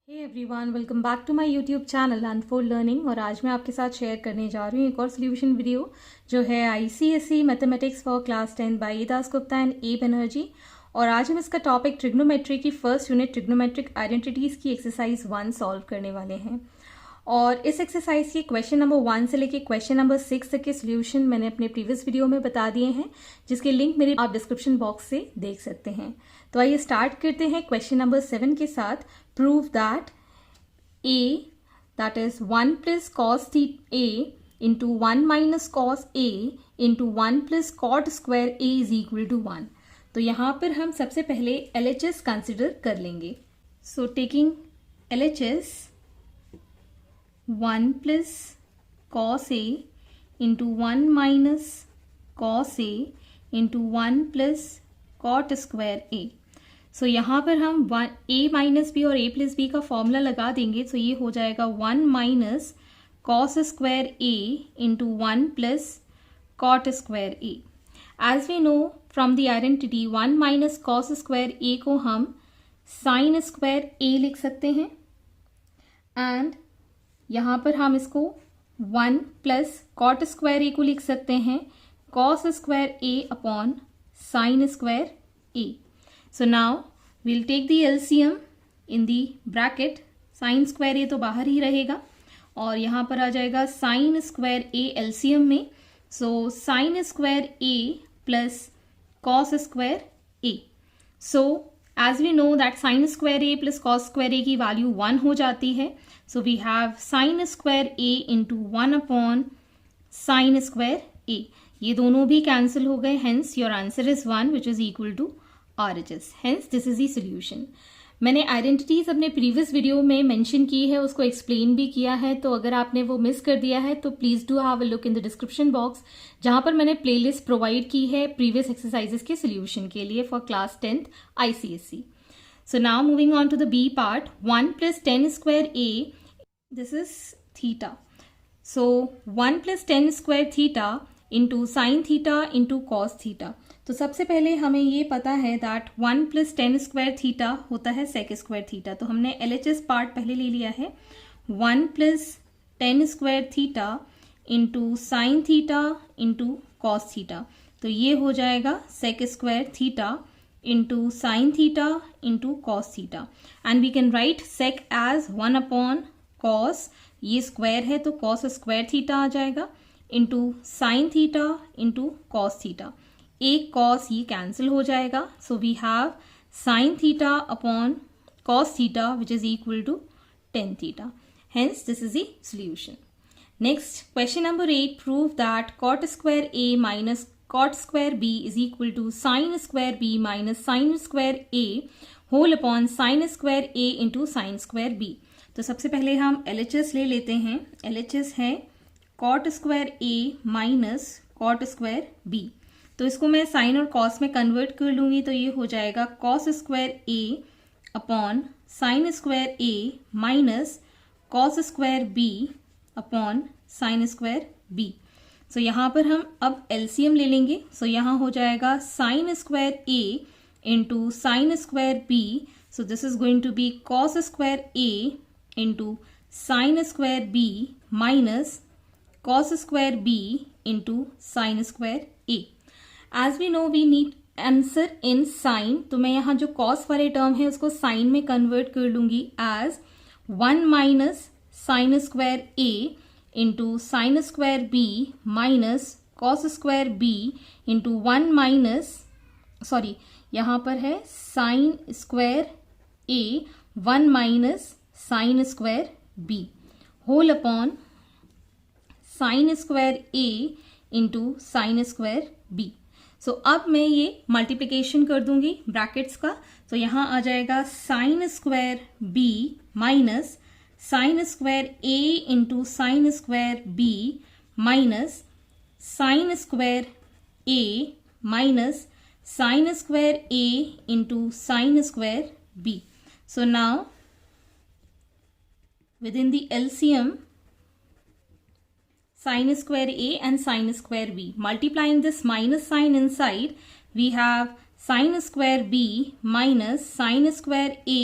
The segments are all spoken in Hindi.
Hey everyone, welcome back to my YouTube channel Unfold Learning. और आज मैं आपके साथ शेयर करने जा रही हूँ एक और सोल्यूशन वीडियो जो है ICSE mathematics for class 10 by Das Gupta and A Banerjee. और आज हम इसका टॉपिक ट्रिग्नोमेट्री की फर्स्ट यूनिट ट्रिग्नोमेट्रिक आइडेंटिटीज की एक्सरसाइज 1 सॉल्व करने वाले हैं। और इस एक्सरसाइज के क्वेश्चन नंबर 1 से लेके क्वेश्चन नंबर 6 तक के सोल्यूशन मैंने अपने प्रीवियस वीडियो में बता दिए हैं, जिसके लिंक मेरे आप डिस्क्रिप्शन बॉक्स से देख सकते हैं। तो आइए स्टार्ट करते हैं क्वेश्चन नंबर 7 के साथ। Prove that a, that is 1 plus cos a into 1 minus cos a into 1 plus cot square a is equal to 1। तो यहाँ पर हम सबसे पहले LHS कंसिडर कर लेंगे। सो taking LHS 1 plus cos a into 1 minus cos a into 1 plus cot square a। So यहाँ पर हम a माइनस बी और a प्लस बी का फॉर्मूला लगा देंगे। तो ये हो जाएगा 1 minus cos square a into 1 plus cot square a। As we know from the identity 1 minus cos square a को हम साइन स्क्वायर a लिख सकते हैं, एंड यहाँ पर हम इसको 1 प्लस कॉट स्क्वायर a को लिख सकते हैं cos square a upon sine square a। So now we'll take the LCM in the bracket। Sine square A तो बाहर ही रहेगा और यहाँ पर आ जाएगा साइन स्क्वायर ए LCM में। So sine square A plus cos square A. So as we know that sine square A plus cos square A की वैल्यू 1 हो जाती है। So we have sine square A into 1 upon sine square A. ये दोनों भी कैंसिल हो गए, hence your answer is 1 which is equal to RHS। Hence this is the solution। मैंने आइडेंटिटीज अपने प्रीवियस वीडियो में मेंशन की है, उसको एक्सप्लेन भी किया है। तो अगर आपने वो मिस कर दिया है तो please do have a look in the description box, जहां पर मैंने प्लेलिस्ट प्रोवाइड की है प्रीवियस एक्सरसाइजेस के सोल्यूशन के लिए for class 10th ICSE। So now moving on to the b part. 1 plus 10 square a, this is theta. So 1 plus 10 square theta into sine theta into cos theta. तो सबसे पहले हमें ये पता है दैट 1 प्लस 10 स्क्वायर थीटा होता है सेक स्क्वायर थीटा। तो हमने LHS पार्ट पहले ले लिया है 1 plus 10 square theta into sine theta into cos theta. तो ये हो जाएगा sec square theta into sine theta into cos theta. And we can write sec as 1 upon cos, ये स्क्वायर है तो कॉस स्क्वायर थीटा आ जाएगा, into sine theta into cos theta. एक कॉस ये कैंसिल हो जाएगा। So we have sine theta upon cos theta which is equal to tan theta. Hence this is the solution. Next question number 8। Prove that cot square a minus cot square b is equal to sine square b minus sine square a whole upon sine square a into sine square b। तो सबसे पहले हम LHS ले लेते हैं। LHS है cot square a minus cot square b। तो इसको मैं साइन और कॉस में कन्वर्ट कर लूंगी। तो ये हो जाएगा cos square a upon sine square a minus cos square b upon sine square b। सो यहाँ पर हम अब LCM ले लेंगे। सो यहाँ हो जाएगा sine square a into sine square b। So this is going to be cos square a into sine square b minus cos square b into sine square a। As we know we need answer in sine. तो मैं यहाँ जो कॉस वाले टर्म है उसको साइन में कन्वर्ट कर लूंगी as 1 minus sine square a into sine square b minus cos square b into 1 minus, sorry यहाँ पर है sine square a 1 minus sine square b whole upon sine square a into sine square b। So अब मैं ये मल्टीप्लिकेशन कर दूंगी ब्रैकेट्स का। तो यहाँ आ जाएगा sine square b minus sine square a into sine square b minus sine square a minus sine square a into sine square b। So now with in the LCM sin square a and sin square b. Multiplying this minus sign inside, we have sin square b minus sin square a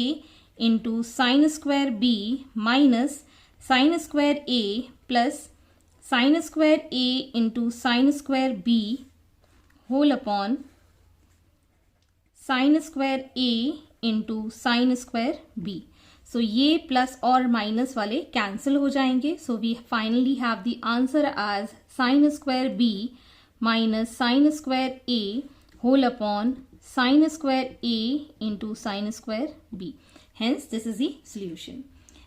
into sine square B minus sine square A plus sine square A into sine square B whole upon sine square A into sine square B. So ये प्लस और माइनस वाले कैंसिल हो जाएंगे. So we finally have the answer as sine square B minus sine square A whole upon sine square A into sine square B. Hence this is the solution.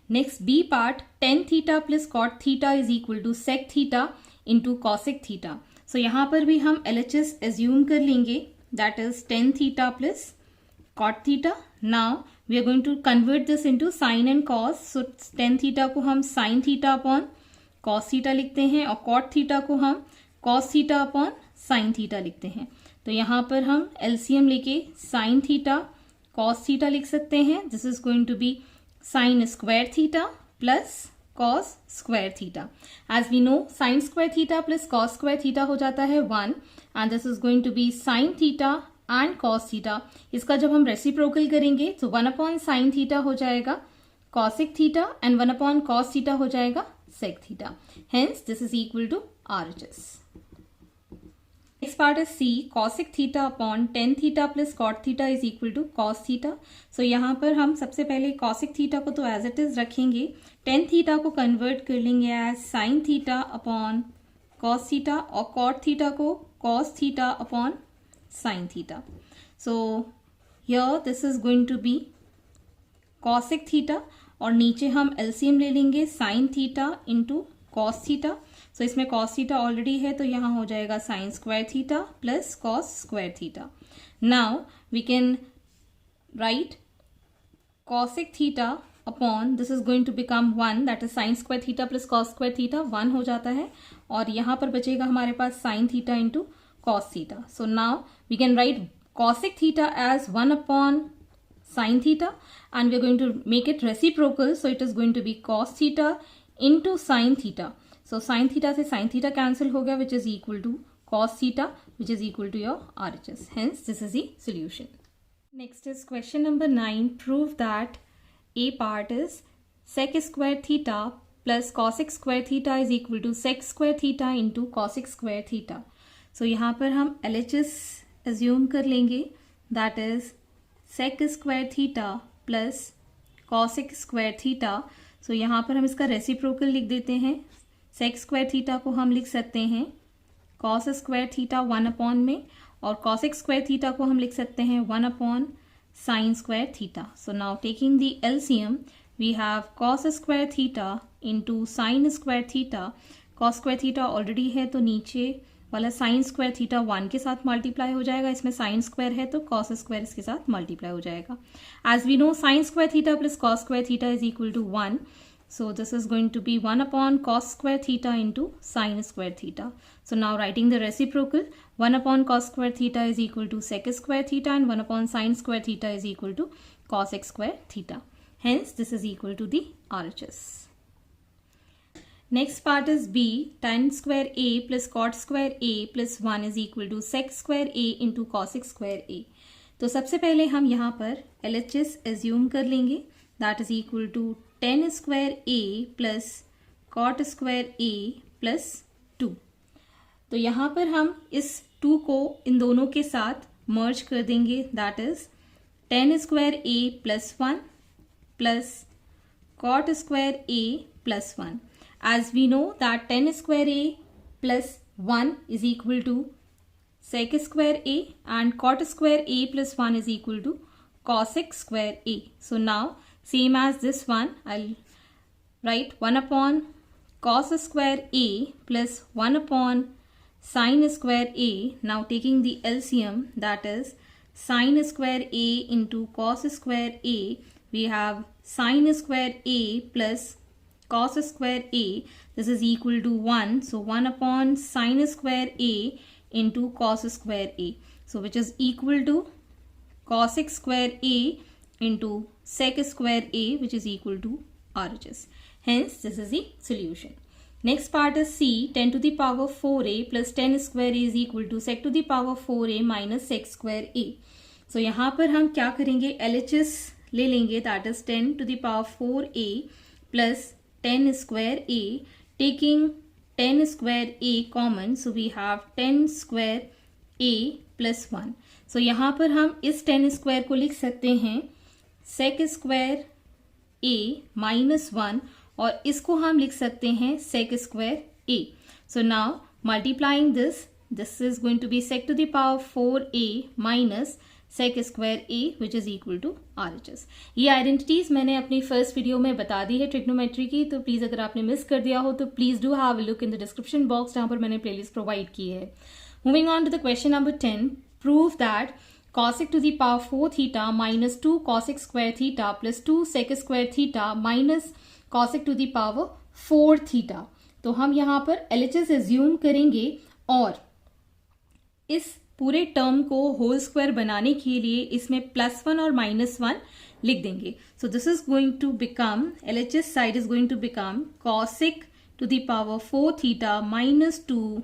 Next B part, tan theta plus cot theta is equal to sec theta into cosec theta. So यहाँ पर भी हम LHS assume कर लेंगे, that is tan theta plus cot theta. Now we are going to convert this into sin and cos. So tan theta को हम sin theta upon cos theta लिखते हैं और cot theta को हम cos theta upon sin theta लिखते हैं. तो यहाँ पर हम LCM लेके sin theta cos theta लिख सकते हैं. This is going to be sine square theta plus cos square theta. As we know sine square theta plus cos square theta हो जाता है 1 and this is going to be sine theta and cos theta. इसका जब हम रेसिप्रोकल करेंगे तो 1 अपॉन साइन थीटा हो जाएगा cosec theta and 1 upon cos theta हो जाएगा sec theta. Hence this is equal to RHS. Next part is C, cosec theta upon tan theta plus cot theta is equal to cos theta. So यहाँ पर हम सबसे पहले cosec theta को तो as it is रखेंगे, tan theta को convert कर लेंगे as sin theta upon cos theta और cot theta को cos theta upon sin theta. So here this is going to be cosec theta और नीचे हम LCM ले लेंगे sin theta into cos theta. सो इसमें cos थीटा ऑलरेडी है तो यहाँ हो जाएगा sine square theta plus cos square theta. Now we can write cosec theta upon this is going to become 1 that is sine square theta plus cos square theta 1 हो जाता है और यहाँ पर बचेगा हमारे पास sine theta into cos theta. So now we can write cosec theta as 1 upon sine theta and we are going to make it reciprocal. So it is going to be cos theta into sine theta. So sin theta से sin theta cancel हो गया which is equal to cos theta which is equal to your RHS. Hence this is the solution. Next is question number 9. Prove that A part is sec square theta plus cosec square theta is equal to sec square theta into cosec square theta. So यहाँ पर हम LHS assume कर लेंगे that is sec square theta plus cosec square theta. So यहाँ पर हम इसका reciprocal लिख देते हैं. सेक स्क्वायर थीटा को हम लिख सकते हैं कॉस स्क्वायर थीटा 1 अपॉन में और कॉसेक स्क्वायर थीटा को हम लिख सकते हैं 1 upon sine square theta. So now taking the LCM we have cos square theta into sine square theta. Cos square theta already है तो नीचे वाला साइन स्क्वायर थीटा 1 के साथ मल्टीप्लाई हो जाएगा. इसमें साइन स्क्वायर है तो कॉस स्क्वायर इसके साथ मल्टीप्लाई हो जाएगा. As we know sine square theta plus cos square theta is equal to 1. So this is going to be 1 upon cos square theta into sin square theta. So now writing the reciprocal, 1 upon cos square theta is equal to sec square theta and 1 upon sin square theta is equal to cosec square theta. Hence this is equal to the RHS. Next part is B, tan square A plus cot square A plus 1 is equal to sec square A into cosec square A. तो सबसे पहले हम यहाँ पर LHS assume कर लेंगे that is equal to tan square a plus cot square a plus 2. तो यहाँ पर हम इस 2 को इन दोनों के साथ मर्ज कर देंगे that is tan square a plus 1 plus cot square a plus 1. As we know that tan square a plus 1 is equal to sec square a and cot square a plus 1 is equal to cosec square a. So now same as this one, I'll write 1 upon cos square a plus 1 upon sin square a. Now taking the LCM that is sin square a into cos square a, we have sin square a plus cos square a. This is equal to 1. So 1 upon sin square a into cos square a. So which is equal to cosec square a into sec square a which is equal to RHS. Hence this is the solution. Next part is C, 10 to the power 4a plus 10 square a is equal to sec to the power 4a minus sec square a. So यहाँ पर हम क्या करेंगे LHS ले लेंगे, that is 10 to the power 4a plus 10 square a. Taking 10 square a common, so we have 10 square a plus 1. So यहाँ पर हम इस 10 square को लिख सकते हैं sec square a minus 1, और इसको हम लिख सकते हैं sec square a. So now multiplying this is going to be sec to the power 4a minus sec square a which is equal to RHS. ये आइडेंटिटीज मैंने अपनी फर्स्ट वीडियो में बता दी है ट्रिग्नोमेट्री की, तो प्लीज अगर आपने मिस कर दिया हो तो please do have a look in the description box, जहां पर मैंने प्लेलिस्ट प्रोवाइड की है. Moving on to the question number 10. Prove that cosec to the power 4 theta minus 2 cosec square theta plus 2 sec square theta minus cosec to the power 4 theta. तो हम यहाँ पर LHS एज्यूम करेंगे और इस पूरे टर्म को होल स्क्वायर बनाने के लिए इसमें +1 और -1 लिख देंगे. So this is going to become, LHS side is going to become cosec to the power 4 theta minus 2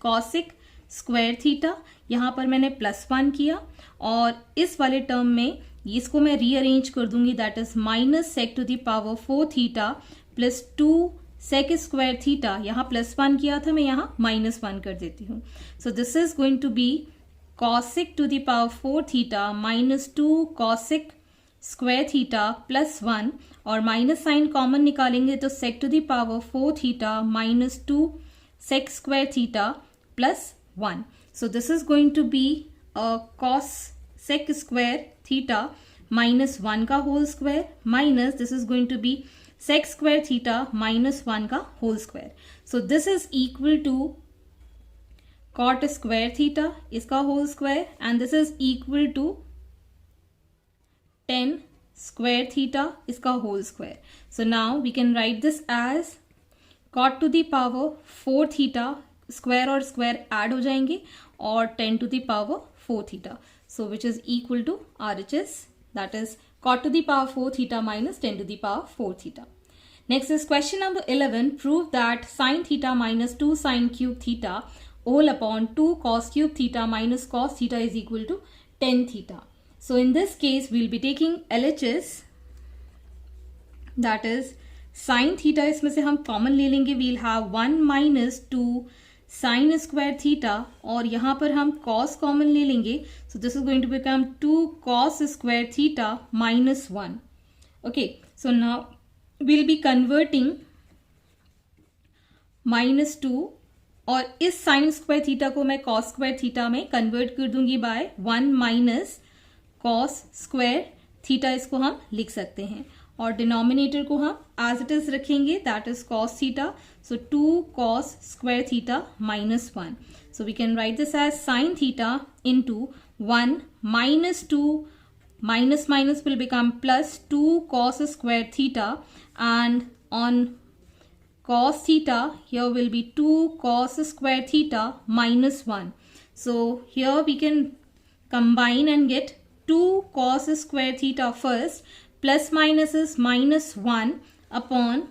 cosec square theta. यहाँ पर मैंने +1 किया और इस वाले टर्म में इसको मैं रीअरेंज कर दूंगी, that is minus sec to the power 4 theta plus 2 sec square theta. यहाँ +1 किया था, मैं यहाँ -1 कर देती हूँ. So this is going to be cosec to the power 4 theta minus 2 cosec square theta plus 1, और माइनस साइन कॉमन निकालेंगे तो sec to the power 4 theta minus 2 sec square theta plus 1. So this is going to be a cos sec square theta minus 1 का whole square minus this is going to be sec square theta minus 1 का whole square. So this is equal to cot square theta इसका whole square and this is equal to 10 square theta इसका whole square. So now we can write this as cot to the power 4 theta, square और स्क्वायर ऐड हो जाएंगे, और 10 to the power 4 theta, so which is equal to RHS, that is cot to the power 4 theta minus 10 to the power 4 theta. Next is question number 11. Prove that sin theta minus 2 sin cube theta all upon 2 cos cube theta minus cos theta is equal to 10 theta. So in this case we'll be taking LHS, that is sin theta इसमें से हम कॉमन ले लेंगे, we'll have 1 minus 2 sine square theta, और यहाँ पर हम कॉस कॉमन ले लेंगे, so this is going to become 2 cos square theta minus 1. Okay, so now will be converting -2, और इस साइन स्क्वायर थीटा को मैं कॉस स्क्वायर थीटा में कन्वर्ट कर दूंगी by 1 minus cos square theta, इसको हम लिख सकते हैं, और डिनोमिनेटर को हम एज इट इज रखेंगे, that is cos theta. So 2 cos square theta minus 1. So we can write this as sine theta into 1 minus 2 minus minus will become plus 2 cos square theta, and on cos theta here will be 2 cos square theta minus 1. So here we can combine and get 2 cos square theta first, plus minus is minus 1 upon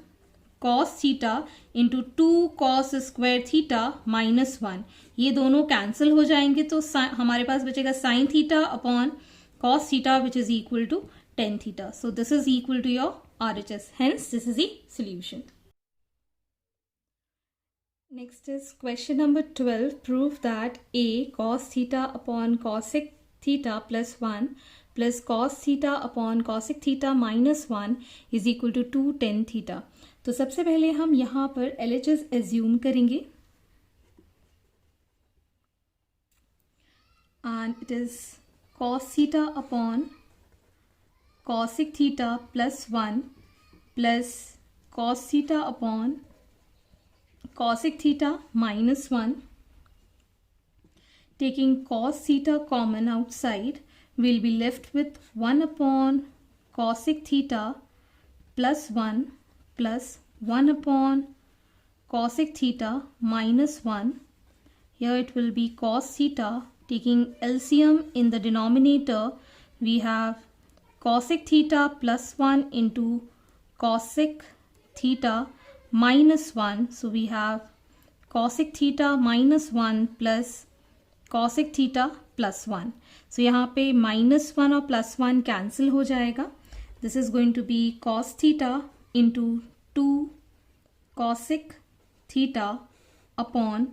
cos theta into 2 cos square theta minus 1. ये दोनों कैंसिल हो जाएंगे, तो हमारे पास बचेगा sin theta upon cos theta which is equal to tan theta. So this is equal to your RHS. Hence this is the solution. Next is question number 12. Prove that A cos theta upon cosec theta plus 1 plus cos theta upon cosec theta minus 1 is equal to 2 tan theta. तो सबसे पहले हम यहाँ पर LHS एज्यूम करेंगे, and it is cos theta upon cosec theta plus 1 plus cos theta upon cosec theta minus 1. Taking cos theta common outside, we'll be left with 1 upon cosec theta plus 1 plus 1 upon cosec theta minus 1. Here it will be cos theta. Taking LCM in the denominator, we have cosec theta plus 1 into cosec theta minus 1. So we have cosec theta minus 1 plus cosec theta plus 1. So यहाँ पे minus 1 और plus 1 कैंसिल हो जाएगा, this is going to be cos theta into 2 cosec theta upon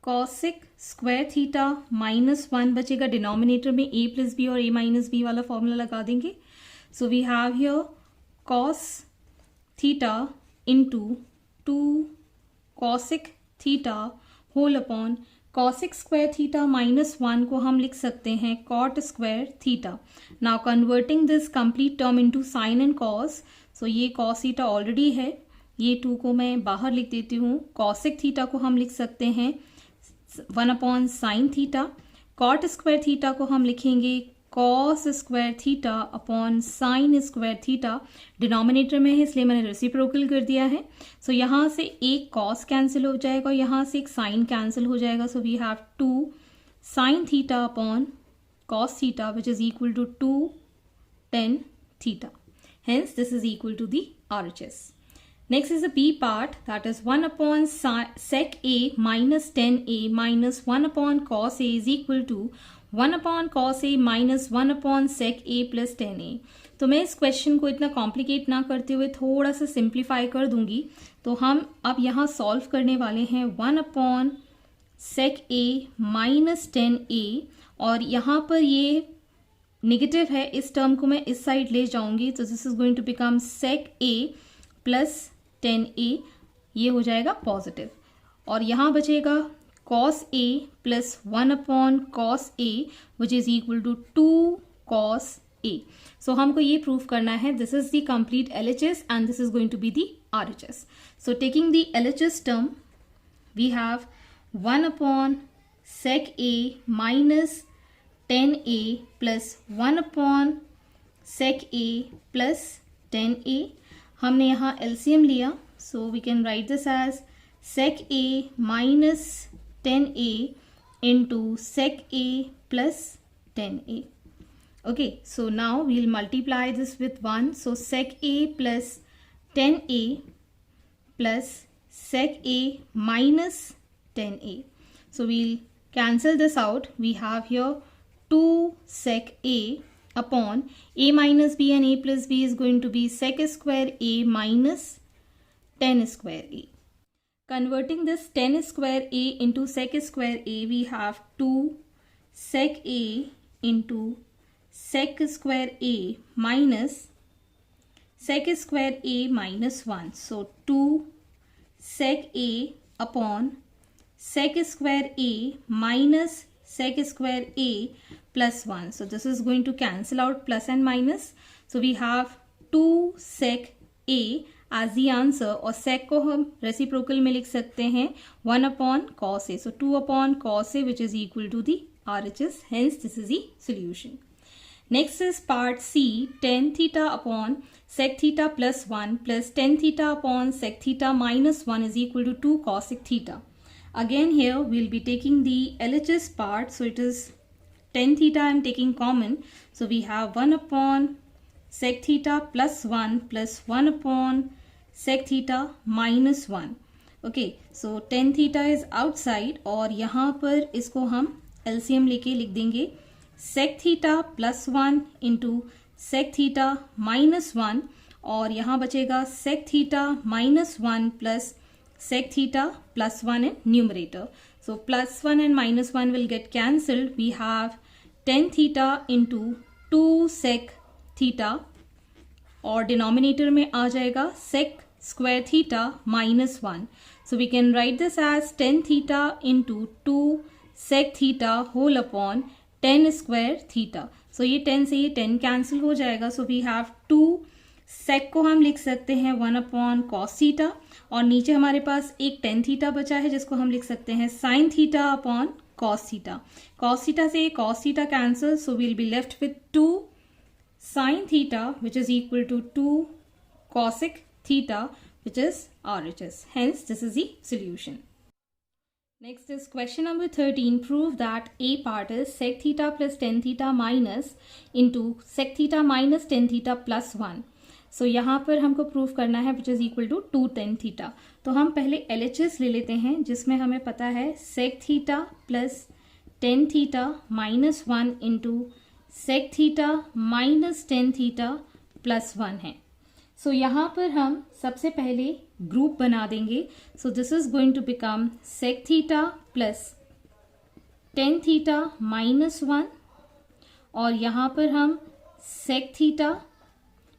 cosec square theta minus 1 बचेगा. डिनोमिनेटर में a प्लस बी और a माइनस बी वाला फॉर्मूला लगा देंगे. So we have here cos theta into 2 cosec theta whole upon cosec square theta minus 1 को हम लिख सकते हैं cot square theta. Now converting this complete term into sin and cos, so ये cos theta ऑलरेडी है, ये 2 को मैं बाहर लिख देती हूँ. cosec theta को हम लिख सकते हैं 1 upon sine theta. cot square theta को हम लिखेंगे cos square theta upon sine square theta. Denominator में है इसलिए मैंने रेसिप्रोकल कर दिया है. सो यहाँ से एक cos कैंसिल हो जाएगा और यहाँ से एक साइन कैंसिल हो जाएगा. So we have 2 sine theta upon cos theta which is equal to 2 tan theta. Hence this is equal to the RHS. Next is the B part, that is 1 upon sec A minus tan A minus 1 upon cos A is equal to 1 upon cos A minus 1 upon sec A plus tan A. तो मैं इस क्वेश्चन को इतना कॉम्प्लिकेट ना करते हुए थोड़ा सा सिंप्लीफाई कर दूंगी. तो हम अब यहाँ सॉल्व करने वाले हैं 1 upon sec A minus tan A, और यहाँ पर ये नेगेटिव है, इस टर्म को मैं इस साइड ले जाऊंगी. तो this is going to become sec A plus tan A, ये हो जाएगा पॉजिटिव. और यहाँ बचेगा cos A plus 1 upon cos A which is equal to 2 cos A. So हमको ये प्रूव करना है. This is the complete LHS and this is going to be the RHS. So taking the LHS term we have 1 upon sec A minus tan A plus 1 upon sec A plus tan A. हमने यहाँ LCM लिया, so we can write this as sec A minus tan A into sec A plus tan A. Okay, so now we'll multiply this with 1. So sec A plus tan A plus sec A minus tan A. So we'll cancel this out. We have here 2 sec A upon A minus B and A plus B is going to be sec square A minus tan square A. Converting this tan square A into sec square A, we have 2 sec A into sec square A minus sec square A minus 1. So 2 sec A upon sec square A minus sec square A plus 1. So this is going to cancel out plus and minus. So we have 2 sec A as the answer, और sec को हम रेसिप्रोकल में लिख सकते हैं 1 upon cos A. So 2 upon cos A which is equal to the RHS. Hence this is the solution. Next is part C, tan theta upon sec theta plus 1 plus tan theta upon sec theta minus 1 is equal to 2 cosec theta. Again here we'll be taking the LHS part. So it is tan theta I am taking common. So we have 1 upon sec theta plus 1 plus 1 upon sec theta minus 1. Okay, so tan theta is outside और यहाँ पर इसको हम LCM लेके लिख देंगे sec theta plus 1 into sec theta minus 1, और यहाँ बचेगा sec theta minus 1 plus sec theta plus 1 in numerator. So plus 1 and minus 1 will get cancelled. We have tan theta into 2 sec theta, और डिनोमिनेटर में आ जाएगा sec square theta minus 1. So we can write this as tan theta into 2 sec theta whole upon tan square theta. So ये 10 से ये 10 कैंसिल हो जाएगा. So we have 2 sec को हम लिख सकते हैं 1 अपॉन cos थीटा, और नीचे हमारे पास एक tan थीटा बचा है जिसको हम लिख सकते हैं sin theta upon cos theta. cos theta से cos theta cancel, so we'll be left with 2 sin theta which is equal to 2 cosec theta which is RHS. Hence this is the solution. Next is question number 13. Prove that A part is sec theta plus tan theta minus into sec theta minus tan theta plus 1. So यहाँ पर हमको प्रूव करना है which is equal to 2 tan theta. तो हम पहले LHS ले लेते हैं जिसमें हमें पता है sec theta plus tan theta minus 1 into sec theta minus tan theta +1 है। सो यहाँ पर हम सबसे पहले ग्रुप बना देंगे। So this is going to become sec theta plus tan theta -1, और यहाँ पर हम sec theta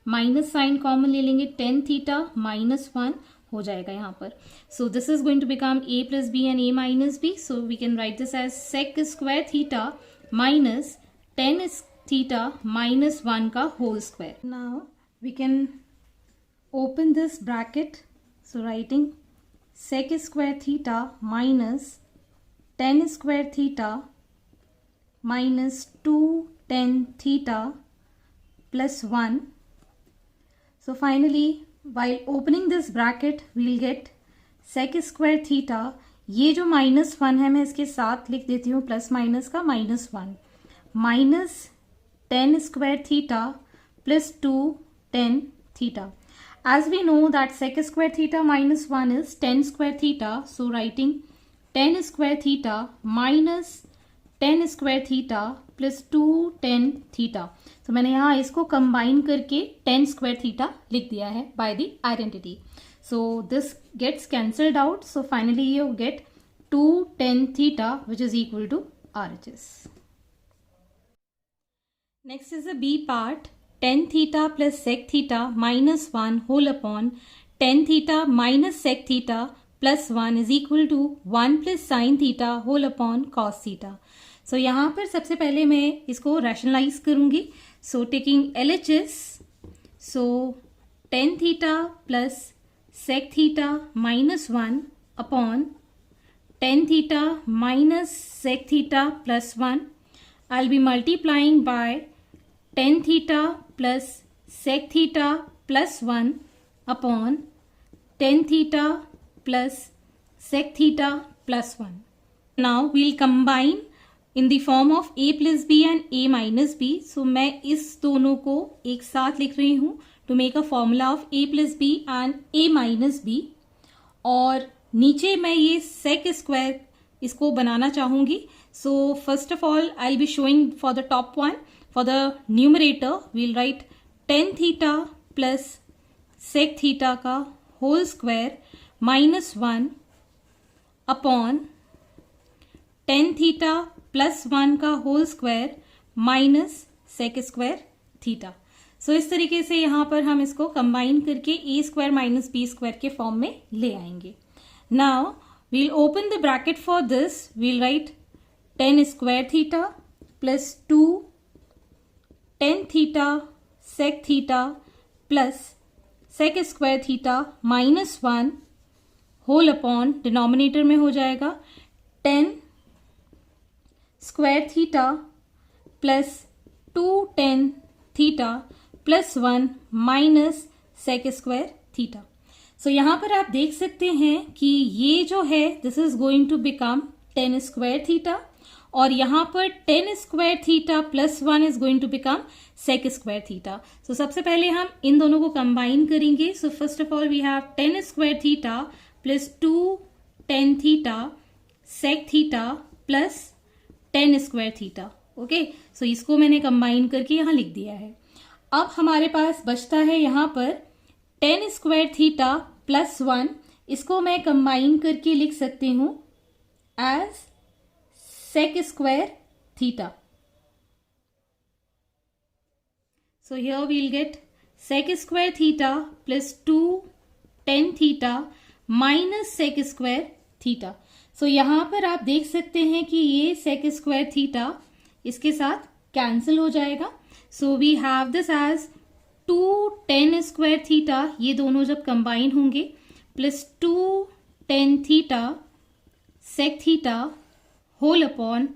minus sine common ले लेंगे, tan थीटा -1 हो जाएगा यहाँ पर। So this is going to become a plus b and a minus b. So we can write this as sec square theta minus tan theta -1 का whole square. Now we can open this bracket, so writing sec square theta minus tan square theta minus 2 tan theta plus 1. So finally while opening this bracket we'll get sec square theta, ये जो -1 है मैं इसके साथ लिख देती हूँ प्लस माइनस का -1 minus tan square theta plus 2 tan theta. As we know that sec square theta minus 1 is tan square theta, so writing tan square theta minus tan square theta plus 2 tan theta. So मैंने यहाँ इसको कंबाइन करके tan square theta लिख दिया है by the identity. So this gets cancelled out. So finally you get 2 tan theta which is equal to RHS. Next is the B part. tan theta plus sec theta minus 1 whole upon tan theta minus sec theta plus 1 is equal to 1 plus sin theta whole upon cos theta. So यहाँ पर सबसे पहले मैं इसको रैशनलाइज करूँगी. So taking LHS, so tan theta plus sec theta minus 1 upon tan theta minus sec theta plus 1. I'll be multiplying by tan theta plus sec theta plus 1 upon tan theta plus sec theta plus 1. Now we'll combine in the form of a plus b and a minus b. So मैं इस दोनों को एक साथ लिख रही हूँ to make a formula of a plus b and a minus b. और नीचे मैं ये sec square इसको बनाना चाहूँगी. So first of all I'll be showing for the top one. For the numerator we'll write tan theta plus sec theta का whole square minus 1 upon tan theta plus 1 का whole square minus sec square theta. So इस तरीके से यहाँ पर हम इसको कंबाइन करके a square minus b square के फॉर्म में ले आएंगे. Now we'll open the bracket for this. We'll write tan square theta plus 2 tan theta sec theta plus sec square theta minus 1 whole upon denominator में हो जाएगा tan square theta plus 2 tan theta plus 1 minus sec square theta. So यहाँ पर आप देख सकते हैं कि ये जो है this is going to become tan square theta, और यहाँ पर tan square theta plus 1 is going to become sec square theta. So सबसे पहले हम इन दोनों को कंबाइन करेंगे. So first of all we have tan square theta plus 2 tan theta sec theta plus tan square theta. Okay, so इसको मैंने कंबाइन करके यहाँ लिख दिया है. अब हमारे पास बचता है यहाँ पर tan square theta plus 1. इसको मैं कंबाइन करके लिख सकती हूँ as sec square theta. So here we'll get sec square theta plus 2 tan theta minus sec square theta. So यहाँ पर आप देख सकते हैं कि ये sec square theta इसके साथ कैंसिल हो जाएगा. So we have this as 2 tan square theta, ये दोनों जब कंबाइन होंगे, plus 2 tan theta sec theta whole upon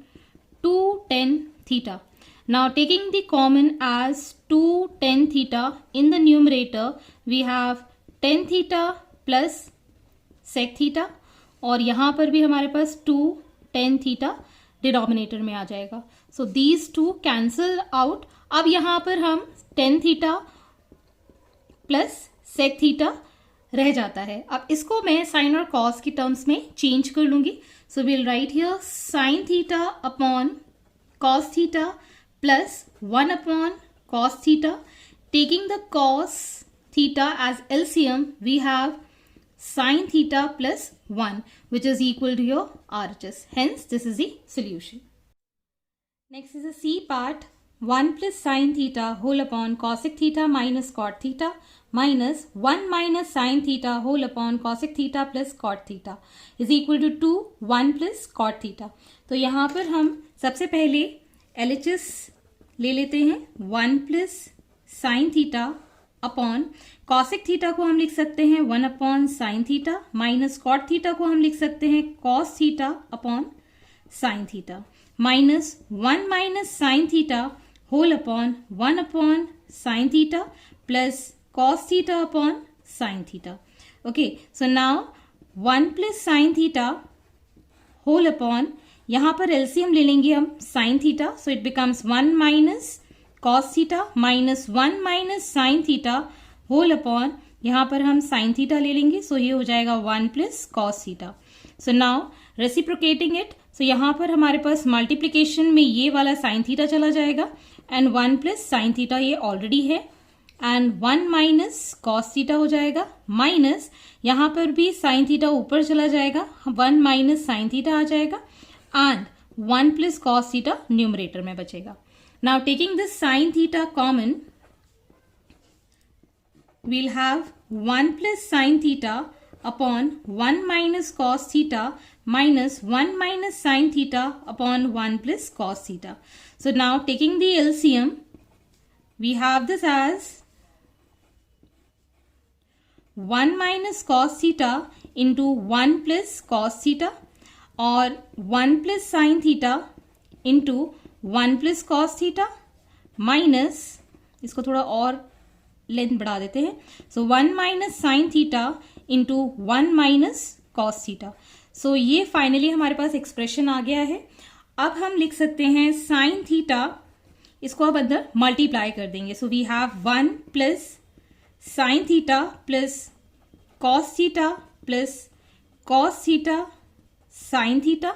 2 tan theta. Now taking the common as 2 tan theta in the numerator, we have tan theta plus sec theta, और यहाँ पर भी हमारे पास 2 tan theta डिनोमिनेटर में आ जाएगा. So these two cancel out. अब यहाँ पर हम tan theta plus sec theta रह जाता है. अब इसको मैं साइन और कॉस की टर्म्स में चेंज कर लूंगी. So we'll write here sin theta upon cos theta plus 1 upon cos theta. taking the cos theta as LCM, we have sin theta plus 1, which is equal to your RHS. Hence, this is the solution. Next is the C part. 1 plus sin theta whole upon cosec theta minus cot theta minus 1 minus sin theta whole upon cosec theta plus cot theta is equal to 2 1 plus cot theta. तो यहाँ पर हम सबसे पहले LHS ले लेते हैं. 1 plus sine theta upon cosec theta को हम लिख सकते हैं 1 upon sine theta minus cot theta को हम लिख सकते हैं cos theta upon sine theta minus 1 minus sine theta whole upon 1 upon sine theta plus cos theta upon sine theta. Okay, so now 1 plus sine theta whole upon, यहाँ पर एलसीएम ले लेंगे हम sine theta, so it becomes 1 minus cos theta minus 1 minus sine theta whole upon, यहाँ पर हम साइन थीटा ले लेंगे, सो ये हो जाएगा 1 plus cos theta. So now reciprocating it, so यहाँ पर हमारे पास मल्टीप्लीकेशन में ये वाला साइन थीटा चला जाएगा एंड 1 प्लस साइन थीटा ये ऑलरेडी है एंड 1 माइनस कॉस थीटा हो जाएगा माइनस यहाँ पर भी साइन थीटा ऊपर चला जाएगा 1 माइनस साइन थीटा आ जाएगा and 1 plus cos theta numerator में बचेगा. Now taking this sine theta common, we'll have 1 plus sin theta upon 1 minus cos theta minus 1 minus sin theta upon 1 plus cos theta. So now taking the LCM, we have this as 1 minus cos theta into 1 plus cos theta और 1 plus sin theta into 1 plus cos theta minus, इसको थोड़ा और लेंथ बढ़ा देते हैं, so 1 minus sine theta into 1 minus cos theta. So ये फाइनली हमारे पास एक्सप्रेशन आ गया है. अब हम लिख सकते हैं साइन थीटा, इसको अब अंदर मल्टीप्लाई कर देंगे. So we have 1 plus sine theta plus cos theta plus cos theta sine theta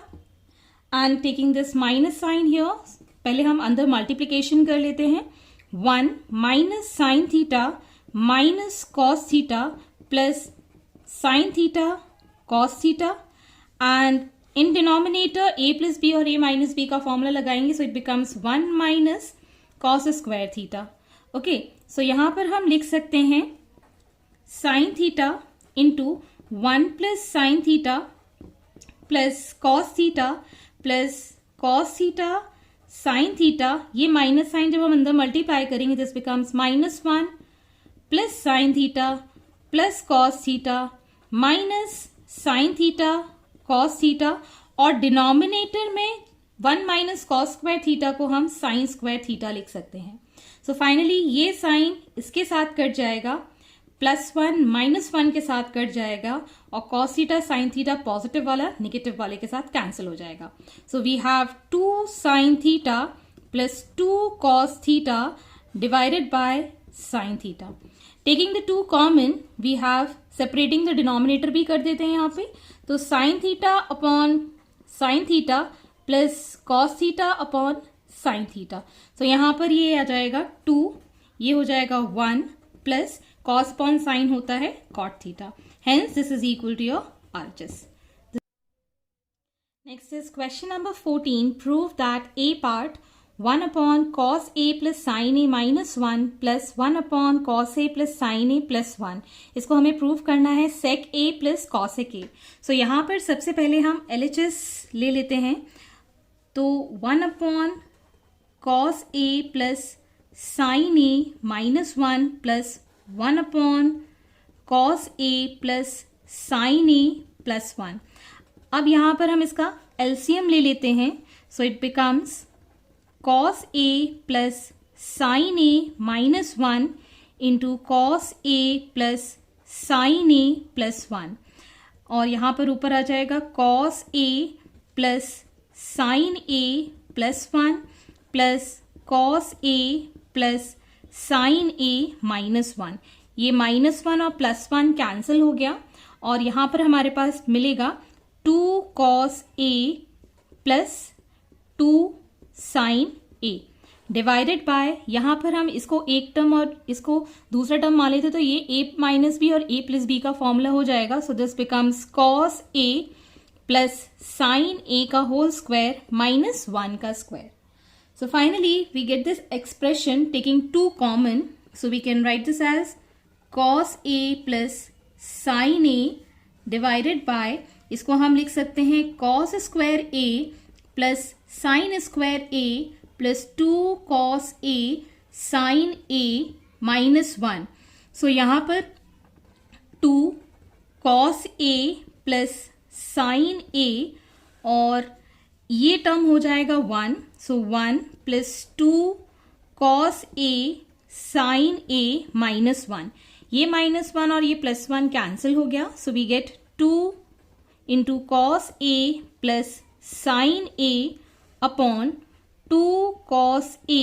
and taking this minus sine here, पहले हम अंदर मल्टीप्लीकेशन कर लेते हैं. 1 minus sine theta minus cos theta plus sine theta cos theta and in denominator a plus B और a माइनस बी का फॉर्मूला लगाएंगे, so it becomes 1 minus cos square theta. Okay, so यहां पर हम लिख सकते हैं sign theta into 1 plus sine theta plus cos theta plus cos theta sine theta, ये माइनस साइन जब हम अंदर मल्टीप्लाई करेंगे this becomes minus 1 plus sine theta plus cos theta minus sine theta cos theta और डिनोमिनेटर में 1 माइनस कॉस स्क्वायर थीटा को हम साइन स्क्वायर थीटा लिख सकते हैं. सो फाइनली ये साइन इसके साथ कट जाएगा, प्लस 1 माइनस 1 के साथ कट जाएगा और cos theta sine theta positive वाला नेगेटिव वाले के साथ कैंसिल हो जाएगा. So we have 2 sine theta plus 2 cos theta divided by sine theta. Taking the 2 common, we have separating the denominator भी कर देते हैं यहाँ पे, तो sine theta upon sine theta plus cos theta upon sine theta. So यहाँ पर ये आ जाएगा 2, ये हो जाएगा 1 प्लस cos upon sin होता है cot theta. Hence, this is equal to your RHS. Next is question number 14. Prove that A part 1 upon cos A plus sin A minus 1 plus 1 upon cos A plus sin A plus 1. इसको हमें प्रूव करना है sec A plus cosec A. So यहाँ पर सबसे पहले हम LHS ले लेते हैं, तो 1 upon cos A plus sin A minus 1 plus 1 upon cos A plus sin A plus 1. अब यहाँ पर हम इसका LCM ले लेते हैं, सो it becomes cos A plus sin A minus 1 into cos A plus sin A plus 1 और यहाँ पर ऊपर आ जाएगा cos A plus sin A plus 1 plus cos A plus sine A minus 1. ये माइनस 1 और प्लस 1 कैंसिल हो गया और यहाँ पर हमारे पास मिलेगा 2 cos A plus 2 sine A. Divided by, यहाँ पर हम इसको एक टर्म और इसको दूसरा टर्म मान लेते तो ये a माइनस बी और a प्लस बी का फॉर्मूला हो जाएगा. So this becomes cos a plus sign a का होल स्क्वायर माइनस 1 का square. So finally we get this expression taking 2 common. So we can write this as cos a plus sin a divided by, इसको हम लिख सकते हैं cos square a plus sin square a plus 2 cos a sin a minus 1. So यहाँ पर 2 cos a plus sin a और ये टर्म हो जाएगा 1. सो 1 plus 2 cos a sine A minus 1. ये माइनस 1 और ये प्लस 1 कैंसिल हो गया. So we get 2 into cos a plus sine a upon 2 cos a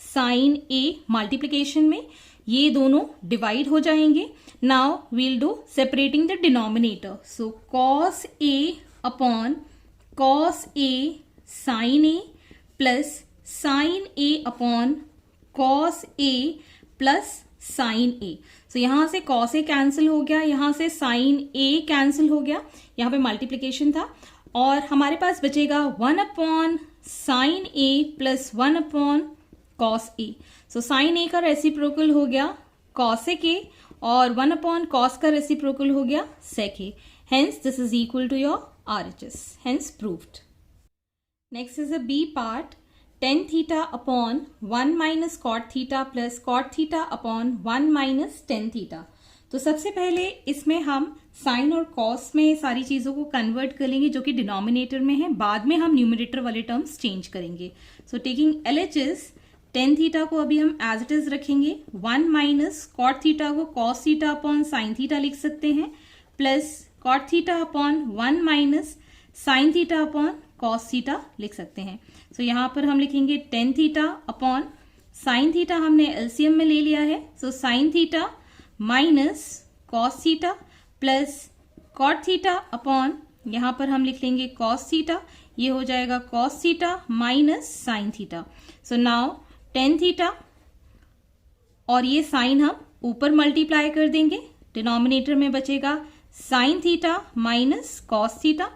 sine a. Multiplication में ये दोनों डिवाइड हो जाएंगे. Now we'll do separating the denominator. So cos a upon cos a sin a plus sin a upon cos a plus sin a. So यहाँ से cos a कैंसिल हो गया, यहाँ से sin a कैंसिल हो गया, यहाँ पे मल्टीप्लीकेशन था और हमारे पास बचेगा 1 upon sin a plus 1 upon cos a. So sin a का रेसिप्रोकल हो गया cosec a और 1 अपॉन cos का रेसिप्रोकल हो गया sec a. Hence this is equal to your RHS. Hence proved. Next is the B part. Tan theta upon 1 minus cot theta plus cot theta upon 1 minus tan theta. तो सबसे पहले इसमें हम साइन और कॉस में सारी चीज़ों को कन्वर्ट कर लेंगे जो कि डिनोमिनेटर में है. बाद में हम न्यूमरेटर वाले टर्म्स चेंज करेंगे. So taking LHS, tan theta को अभी हम एज इट इज रखेंगे. 1 माइनस कॉट थीटा को cos theta upon sine theta लिख सकते हैं plus cot theta upon 1 minus sine theta upon cos theta लिख सकते हैं. सो यहाँ पर हम लिखेंगे tan theta upon sine theta हमने एलसीएम में ले लिया है. So sine theta minus cos theta plus cot theta upon यहाँ पर हम लिख लेंगे कॉस थीटा. ये हो जाएगा cos theta minus sine theta. So now tan theta और ये साइन हम ऊपर मल्टीप्लाई कर देंगे. डिनोमिनेटर में बचेगा sign theta minus cos theta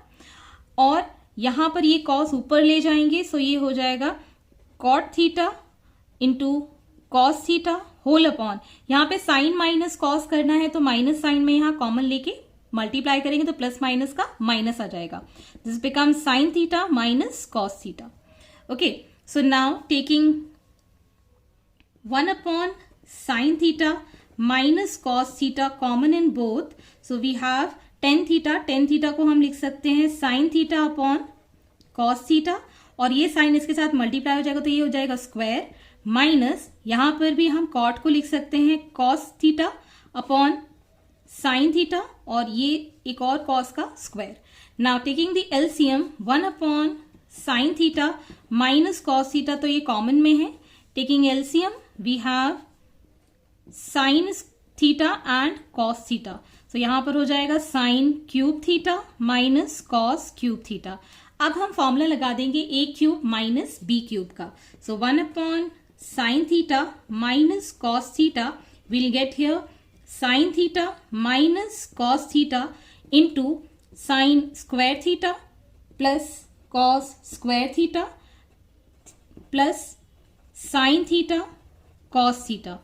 और यहां पर ये कॉस ऊपर ले जाएंगे. सो ये हो जाएगा cot theta into cos theta whole upon, यहाँ पे साइन माइनस कॉस करना है तो माइनस साइन में यहाँ कॉमन लेके मल्टीप्लाई करेंगे तो प्लस माइनस का माइनस आ जाएगा. This become sign theta minus cos theta. Okay, so now taking 1 upon sin theta minus cos theta common in both. So we have tan theta. tan theta को हम लिख सकते हैं sin theta upon cos theta और ये sin इसके साथ मल्टीप्लाई हो जाएगा तो ये हो जाएगा स्क्वायर माइनस यहाँ पर भी हम cot को लिख सकते हैं cos theta upon sin theta और ये एक और cos का square. Now taking the LCM 1 upon sin theta minus cos theta तो ये कॉमन में है. Taking LCM we have sin theta and cos theta. So यहाँ पर हो जाएगा sin cube theta minus cos cube theta. अब हम फॉर्मूला लगा देंगे a cube minus b cube का. So 1 upon sin theta minus cos theta we'll get here sin theta minus cos theta into sin square theta plus cos square theta plus sin theta cos theta.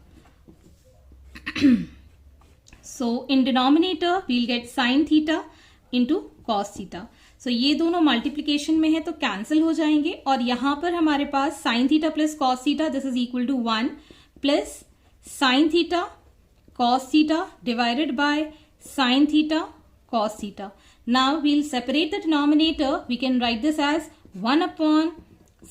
So in denominator we'll get sin theta into cos theta. So ये दोनों मल्टीप्लीकेशन में है तो कैंसिल हो जाएंगे और यहाँ पर हमारे पास sin theta plus cos theta this is equal to 1 plus sin theta cos theta divided by sin theta cos theta. Now we'll separate the denominator. We can write this as 1 upon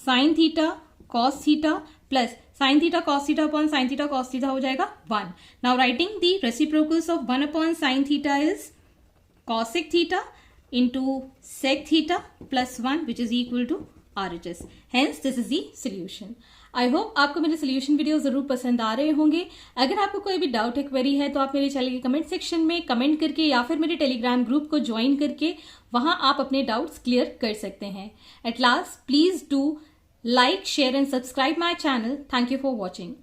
sin theta cos theta plus sin theta cos theta upon sin theta cos theta हो जाएगा 1. Now writing the reciprocals of 1 upon sin theta is cosec theta into sec theta plus 1 which is equal to RHS. Hence this is the solution. I hope आपको मेरे सोल्यूशन वीडियो जरूर पसंद आ रहे होंगे. अगर आपको कोई भी डाउट है, क्वेरी है तो आप मेरे चैनल के कमेंट सेक्शन में कमेंट करके या फिर मेरे टेलीग्राम ग्रुप को ज्वाइन करके वहां आप अपने डाउट्स क्लियर कर सकते हैं. At last please do Like, share and subscribe my channel. Thank you for watching.